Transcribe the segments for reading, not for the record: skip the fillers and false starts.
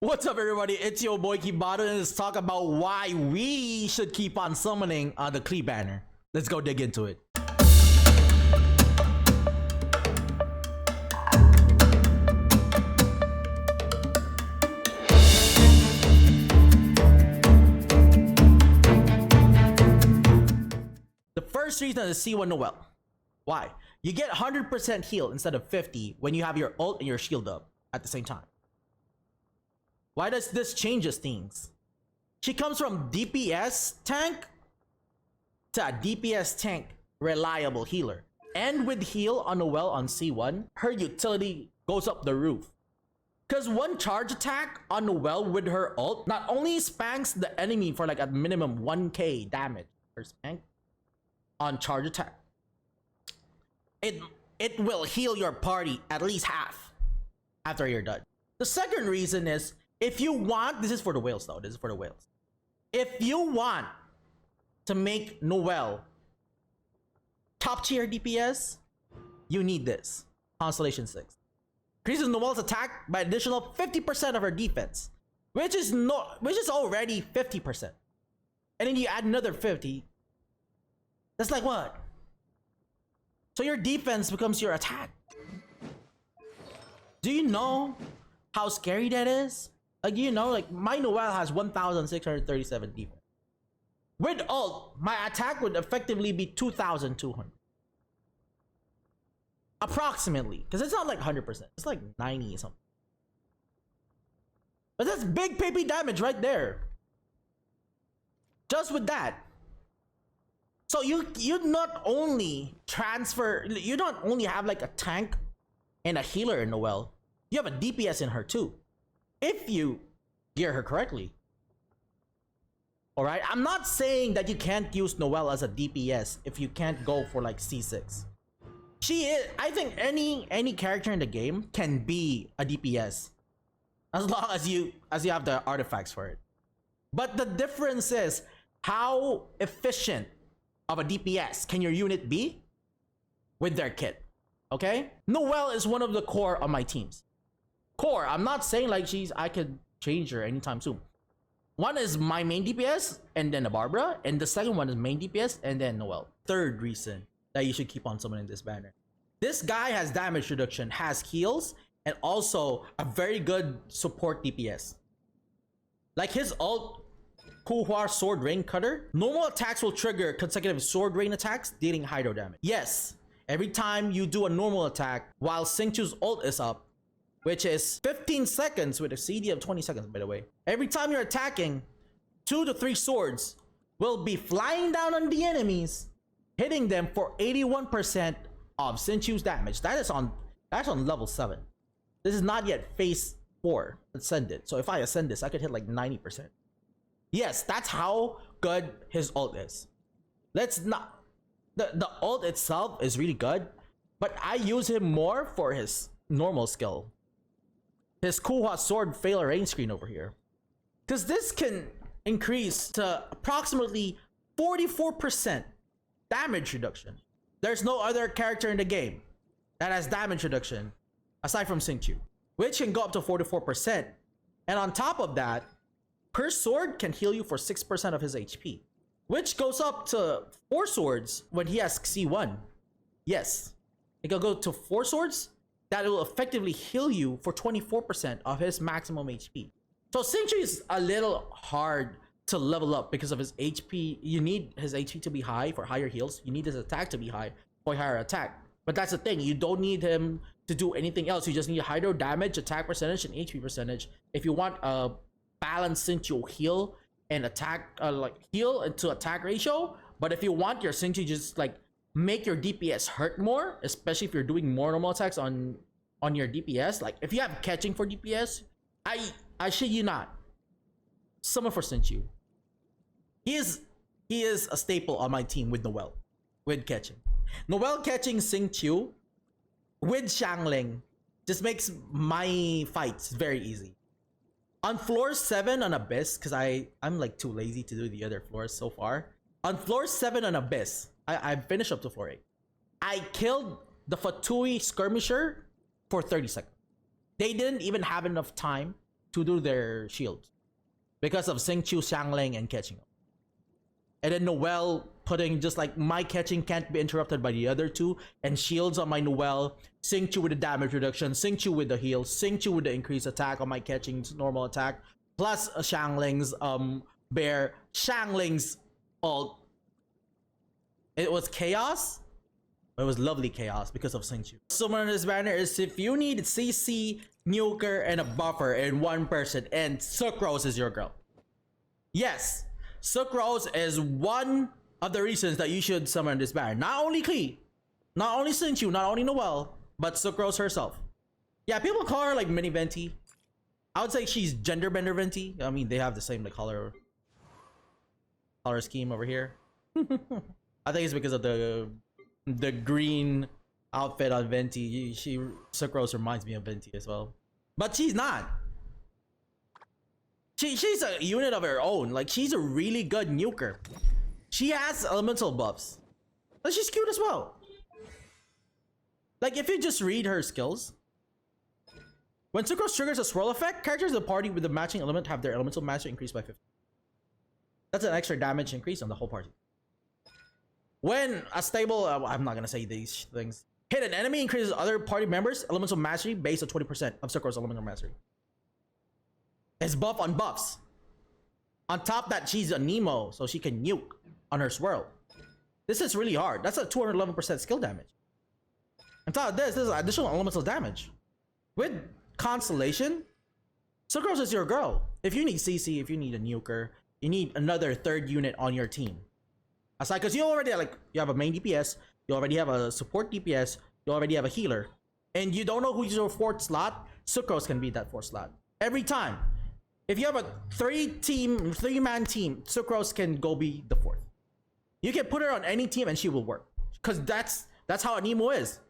What's up, everybody? It's your boy Kibado, and let's talk about why we should keep on summoning the Klee Banner. Let's go dig into it. The first reason is C1 Noel. Why? You get 100% heal instead of 50 when you have your ult and your shield up at the same time. Why does this changes things? She comes from DPS tank to a DPS tank reliable healer. And with heal on Noel on C1, her utility goes up the roof. Cause one charge attack on Noel with her ult not only spanks the enemy for like a minimum 1k damage per spank on charge attack, it will heal your party at least half after you're done. The second reason is, if you want, this is for the whales though, this is for the whales. If you want to make Noel top tier DPS, you need this. Constellation 6. Increases Noel's attack by additional 50% of her defense, which is already 50%. And then you add another 50. That's like what? So your defense becomes your attack. Do you know how scary that is? Like, you know, like my Noel has 1,637 defense. With ult, my attack would effectively be 2,200. Approximately. Because it's not like 100%. It's like 90 something. But that's big PP damage right there. Just with that. So you not only you don't only have like a tank and a healer in Noel. You have a DPS in her too. If you gear her correctly. Alright, I'm not saying that you can't use Noel as a DPS if you can't go for like C6. She is, I think any character in the game can be a DPS. As long as you have the artifacts for it. But the difference is, how efficient of a DPS can your unit be with their kit? Okay? Noel is one of the core of my teams. Core, I'm not saying like I could change her anytime soon. One is my main DPS and then a Barbara, and the second one is main DPS and then Noel. Third reason that you should keep on summoning this banner. This guy has damage reduction, has heals, and also a very good support DPS. Like his ult, Kuhua Sword Rain Cutter, normal attacks will trigger consecutive Sword Rain attacks dealing hydro damage. Yes, every time you do a normal attack while Xingqiu's ult is up, which is 15 seconds with a CD of 20 seconds, by the way. Every time you're attacking, 2 to 3 swords will be flying down on the enemies, hitting them for 81% of Xingqiu's damage. That's on level 7. This is not yet phase 4 ascended. So if I ascend this, I could hit like 90%. Yes, that's how good his ult is. Let's not... The ult itself is really good, but I use him more for his normal skill. His Kuhua Sword Fail Range screen over here. Because this can increase to approximately 44% damage reduction. There's no other character in the game that has damage reduction aside from Xingqiu, which can go up to 44%. And on top of that, per sword can heal you for 6% of his HP, which goes up to 4 swords when he has C1. Yes, it can go to 4 swords that will effectively heal you for 24% of his maximum HP. So Xingqiu is a little hard to level up because of his HP. You need his HP to be high for higher heals. You need his attack to be high for higher attack. But that's the thing, you don't need him to do anything else. You just need hydro damage, attack percentage, and HP percentage. If you want a balanced Xingqiu heal and attack, like heal to attack ratio. But if you want your Xingqiu just like make your DPS hurt more, especially if you're doing more normal attacks on your DPS. Like if you have catching for DPS, I shit you not, summon for Xingqiu. He is a staple on my team with Noel, with catching. Noel catching Xingqiu with Xiangling just makes my fights very easy. On floor 7 on Abyss, because I'm like too lazy to do the other floors so far. On floor 7 on Abyss, I finished up to floor 8. I killed the Fatui skirmisher for 30 seconds. They didn't even have enough time to do their shields because of Xingqiu, Xiangling, and catching. And then Noelle putting just like my catching can't be interrupted by the other two, and shields on my Noelle, Xingqiu with the damage reduction, Xingqiu with the heal, Xingqiu with the increased attack on my catching's normal attack, plus Xiangling's bear, Xiangling's ult. It was chaos. It was lovely chaos because of Xingqiu. Someone on this banner is if you need CC, nuker, and a buffer in one person, and Sucrose is your girl. Yes, Sucrose is one of the reasons that you should summon this banner. Not only Klee, not only Xingqiu, not only Noelle, but Sucrose herself. Yeah, people call her like mini Venti. I would say she's gender bender Venti. I mean, they have the same like color scheme over here. I think it's because of the green outfit on Venti. Sucrose reminds me of Venti as well, but she's not. She's a unit of her own. Like, she's a really good nuker. She has elemental buffs, but she's cute as well. Like, if you just read her skills, when Sucrose triggers a swirl effect, characters in the party with the matching element have their elemental mastery increased by 50. That's an extra damage increase on the whole party. When a stable, I'm not gonna say these things, hit an enemy, increases other party members' elemental mastery based on 20% of Sucrose's elemental mastery. It's buff on buffs. On top that, she's a Nemo, so she can nuke on her swirl. This is really hard. That's a 211% skill damage. On top of this is additional elemental damage. With Constellation, Sucrose is your girl. If you need CC, if you need a nuker, you need another third unit on your team. Aside, because you already you have a main DPS, you already have a support DPS, you already have a healer, and you don't know who's your fourth slot, Sucrose can be that fourth slot. Every time. If you have a three-man team, Sucrose can go be the fourth. You can put her on any team and she will work. Because that's how a Nemo is.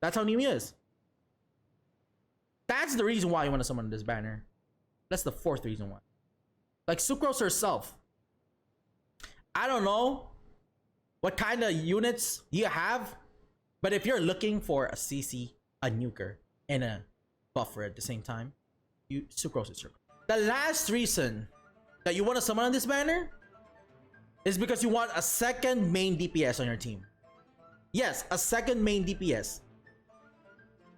That's how Nemo is. That's the reason why you want to summon this banner. That's the fourth reason why. Like Sucrose herself. I don't know what kind of units you have, but if you're looking for a CC, a nuker, and a buffer at the same time, Sucrose is your girl. The last reason that you want to summon on this banner is because you want a second main DPS on your team. Yes, a second main DPS.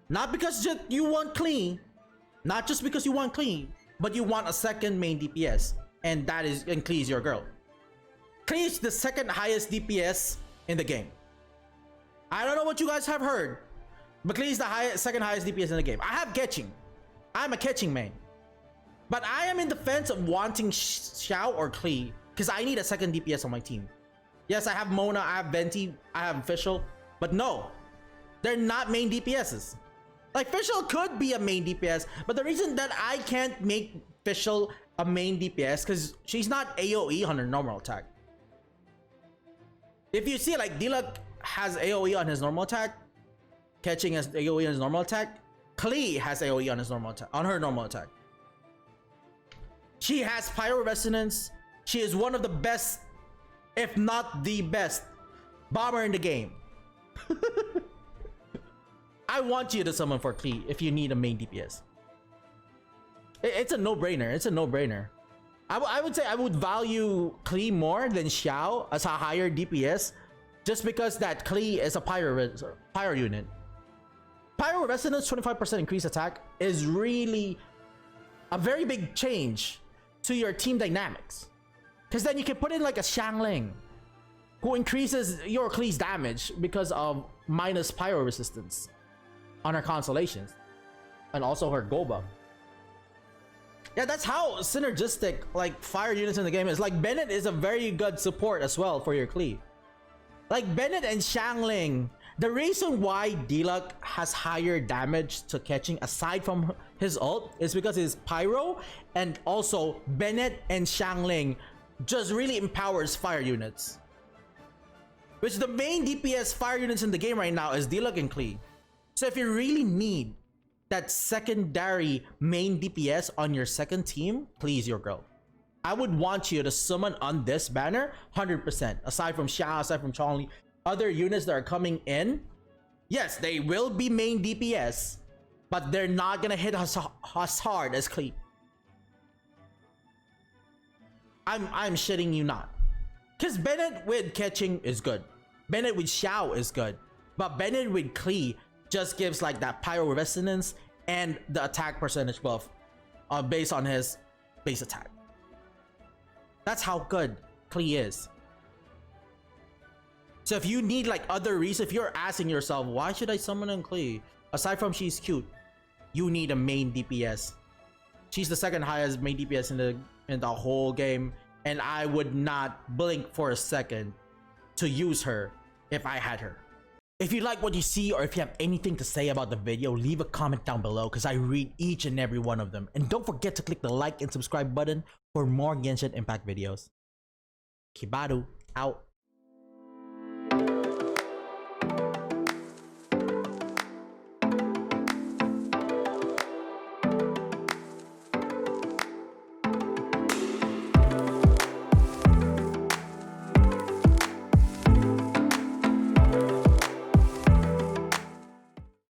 Not because you want Klee, not just because you want Klee, but you want a second main DPS, and Klee is your girl. Klee is the second highest DPS in the game. I don't know what you guys have heard, but Klee is the second highest DPS in the game. I have catching. I'm a catching main. But I am in the fence of wanting Xiao or Klee because I need a second DPS on my team. Yes, I have Mona, I have Venti, I have Fischl, but no, they're not main DPSs. Like, Fischl could be a main DPS, but the reason that I can't make Fischl a main DPS because she's not AoE on her normal attack. If you see, like, Diluc has AoE on his normal attack, catching has AoE on his normal attack, Klee has AoE on his normal attack, on her normal attack. She has Pyro Resonance. She is one of the best, if not the best, bomber in the game. I want you to summon for Klee if you need a main DPS. It's a no-brainer. It's a no-brainer. I would say I would value Klee more than Xiao as a higher DPS, just because that Klee is a pyro unit. Pyro Resonance 25% increased attack is really a very big change to your team dynamics, because then you can put in like a Xiangling who increases your Klee's damage because of minus pyro resistance on her constellations and also her go buff. Yeah, that's how synergistic like fire units in the game is. Like, Bennett is a very good support as well for your Klee. Like, Bennett and Xiangling, the reason why Diluc has higher damage to catching aside from his ult is because his pyro, and also Bennett and Xiangling just really empowers fire units. Which the main DPS fire units in the game right now is Diluc and Klee. So if you really need that secondary main DPS on your second team, Klee is your girl. I would want you to summon on this banner 100%. Aside from Xia, aside from Chongli, other units that are coming in, yes, they will be main DPS, but they're not gonna hit us hard as Klee. I'm shitting you not. Because Bennett with catching is good. Bennett with Xiao is good. But Bennett with Klee just gives like that pyro resonance and the attack percentage buff based on his base attack. That's how good Klee is. So if you need like other reasons, if you're asking yourself, why should I summon in Klee? Aside from she's cute, you need a main DPS. She's the second highest main DPS in the whole game, and I would not blink for a second to use her if I had her. If you like what you see, or if you have anything to say about the video, leave a comment down below because I read each and every one of them. And don't forget to click the like and subscribe button for more Genshin Impact videos. Kibaru out.